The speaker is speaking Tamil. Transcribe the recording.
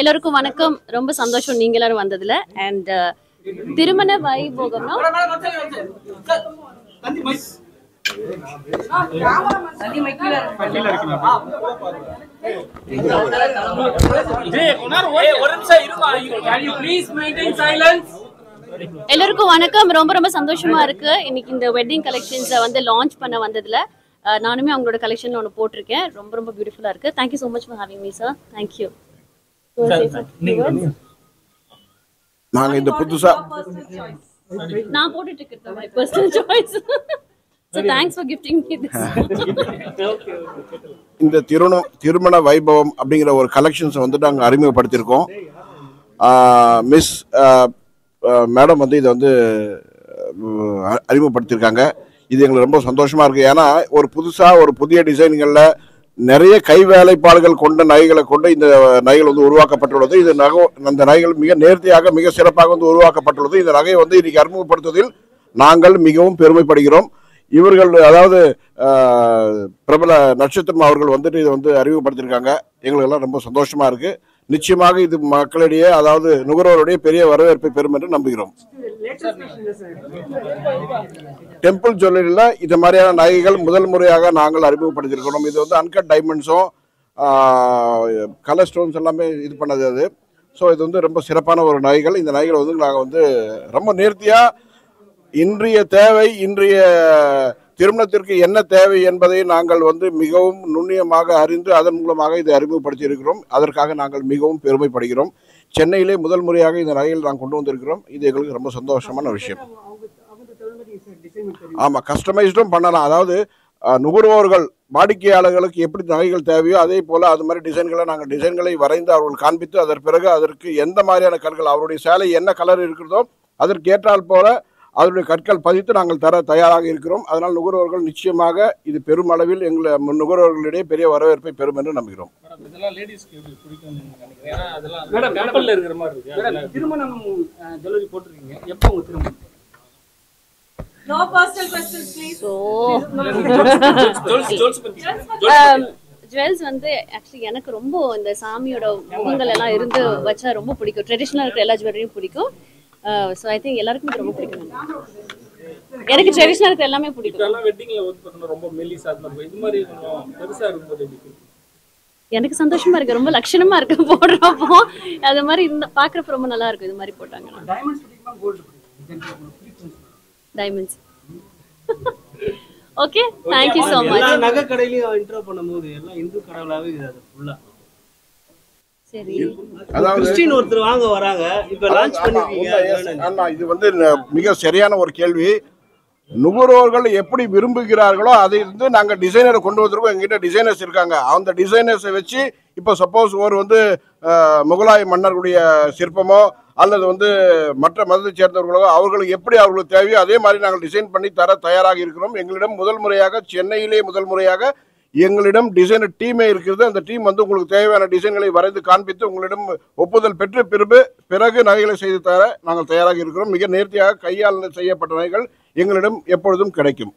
எல்லாருக்கும் வணக்கம். ரொம்ப சந்தோஷம் நீங்க எல்லாரும் வந்ததுல. அண்ட் திருமண வைபோகம்னா எல்லாருக்கும் வணக்கம். ரொம்ப ரொம்ப சந்தோஷமா இருக்கு இன்னைக்கு இந்த வெட்டிங் கலெக்ஷன்ஸை வந்து லான்ச் பண்ண வந்ததுல. நானுமே அவங்களோட கலெக்ஷன்ல ஒன்று போட்டிருக்கேன். ரொம்ப ரொம்ப பியூட்டிஃபுல்லா இருக்கு. Thank you so much for having me sir. Thank you. நாங்க இந்த புதுசா நான் போட்டுட்டு இருக்கேன் my personal choice. So thanks for gifting me this. இந்த திருமண வைபவம் அப்படிங்கிற ஒரு கலெக்ஷன்ஸ் வந்து நாங்கள் அறிமுகப்படுத்தியிருக்கோம். மிஸ் மேடம் வந்து இதை வந்து அறிமுகப்படுத்தியிருக்காங்க. இது எங்களுக்கு ரொம்ப சந்தோஷமா இருக்கு. ஏன்னா ஒரு புதிய டிசைன்களில் நிறைய கை வேலைப்பாடுகள் கொண்ட நகைகளை கொண்டு இந்த நகைகள் வந்து உருவாக்கப்பட்டுள்ளது. இது அந்த நகைகள் மிக நேர்த்தியாக மிக சிறப்பாக வந்து உருவாக்கப்பட்டுள்ளது. இந்த நகையை வந்து இன்னைக்கு அறிமுகப்படுத்துவதில் நாங்கள் மிகவும் பெருமைப்படுகிறோம். இவர்கள் அதாவது பிரபல நட்சத்திரம் அவர்கள் வந்துட்டு இதை வந்து அறிமுகப்படுத்தியிருக்காங்க. எங்களுக்கு எல்லாம் ரொம்ப சந்தோஷமா இருக்கு. நிச்சயமாக இது மக்களிடையே அதாவது நுகர்வோருடைய பெரிய வரவேற்பை பெறும் என்று நம்புகிறோம். டெம்பிள் ஜுவல்லரியில் இது மாதிரியான நகைகள் முதல் முறையாக நாங்கள் அறிமுகப்படுத்தியிருக்கிறோம். இது வந்து அன்கட் டைமண்ட்ஸும் கலர் ஸ்டோன்ஸ் எல்லாமே இது பண்ணது அது. ஸோ இது வந்து ரொம்ப சிறப்பான ஒரு நகைகள். இந்த நகைகள் வந்து நாங்கள் வந்து ரொம்ப நேர்த்தியாக இன்றைய திருமணத்திற்கு என்ன தேவை என்பதை நாங்கள் வந்து மிகவும் நுண்ணியமாக அறிந்து அதன் மூலமாக இதை அறிமுகப்படுத்தி இருக்கிறோம். அதற்காக நாங்கள் மிகவும் பெருமைப்படுகிறோம். சென்னையிலே முதல் முறையாக இந்த நகைகள் நாங்கள் கொண்டு வந்திருக்கிறோம். இது எங்களுக்கு ரொம்ப சந்தோஷமான விஷயம். ஆமாம், கஸ்டமைஸ்டும் பண்ணலாம். அதாவது நுகர்வோர்கள் வாடிக்கையாளர்களுக்கு எப்படி நகைகள் தேவையோ அதே போல் அது மாதிரி டிசைன்களை வரைந்து அவர்கள் காண்பித்து அதற்கு பிறகு அதற்கு எந்த மாதிரியான கற்கள் அவருடைய சேலை என்ன கலர் இருக்கிறதோ அதற்கு ஏற்றால் போல அதனுடைய கற்கள் பதித்து நாங்கள் தர தயாராக இருக்கிறோம். அதனால் நுகர்வோர்கள் நிச்சயமாக இது பெருமளவில் நுகர்வோர்களிடையே பெரிய வரவேற்பை பெறும் என்று நம்புகிறோம். ஜுவல்ஸ் வந்து ஆக்சுவலி எனக்கு ரொம்ப இந்த சாமியோட முகங்கள் எல்லாம் இருந்து வச்சா ரொம்ப பிடிக்கும். ட்ரெடிஷ்னலாக இருக்கிற எல்லா ஜுவல்லரியும் பிடிக்கும். ஸோ ஐ திங்க் எல்லாருக்கும் ரொம்ப பிடிக்கும். எனக்கு ட்ரெடிஷ்னல் இருக்கிற எல்லாமே பிடிக்கும். எனக்கு சந்தோஷமா இருக்கு. ரொம்ப லட்சணமா இருக்கு போடுறப்போ. அது மாதிரி இந்த பாக்குறப்ப ரொம்ப நல்லா இருக்கும். இது மாதிரி போட்டாங்க diamonds. Okay, thank you so much. நகை கடையில இன்ட்ரோ பண்ணும்போது எல்லாம் இந்து கடவுளாவே இது ஃபுல்லா. சரி, அதாவது கிறிஸ்டியன் ஒருத்தர் வாங்க வராங்க. இப்ப லான்ச் பண்ணிருக்கீங்க. இது வந்து மிக சரியான ஒரு கேள்வி. நுகர்வோர்கள் எப்படி விரும்புகிறார்களோ அதை வந்து நாங்கள் டிசைனரை கொண்டு வந்திருக்கோம். எங்ககிட்ட டிசைனர்ஸ் இருக்காங்க. அந்த டிசைனர்ஸை வச்சு இப்போ சப்போஸ் ஒரு வந்து முகலாய மன்னர்களுடைய சிற்பமோ அல்லது வந்து மற்ற மதத்தை சேர்ந்தவர்களோ அவர்களுக்கு எப்படி அவர்களுக்கு தேவையோ அதே மாதிரி நாங்கள் டிசைன் பண்ணி தர தயாராக இருக்கிறோம். எங்களிடம் சென்னையிலே முதல் முறையாக எங்களிடம் டிசைனர் டீமே இருக்கிறது. அந்த டீம் வந்து உங்களுக்கு தேவையான டிசைன்களை வரைந்து காண்பித்து உங்களிடம் ஒப்புதல் பெற்று பிறகு நகைகளை செய்து தர நாங்கள் தயாராக இருக்கிறோம். மிக நேர்த்தியாக கையால் செய்யப்பட்ட நகைகள் எங்களிடம் எப்பொழுதும் கிடைக்கும்.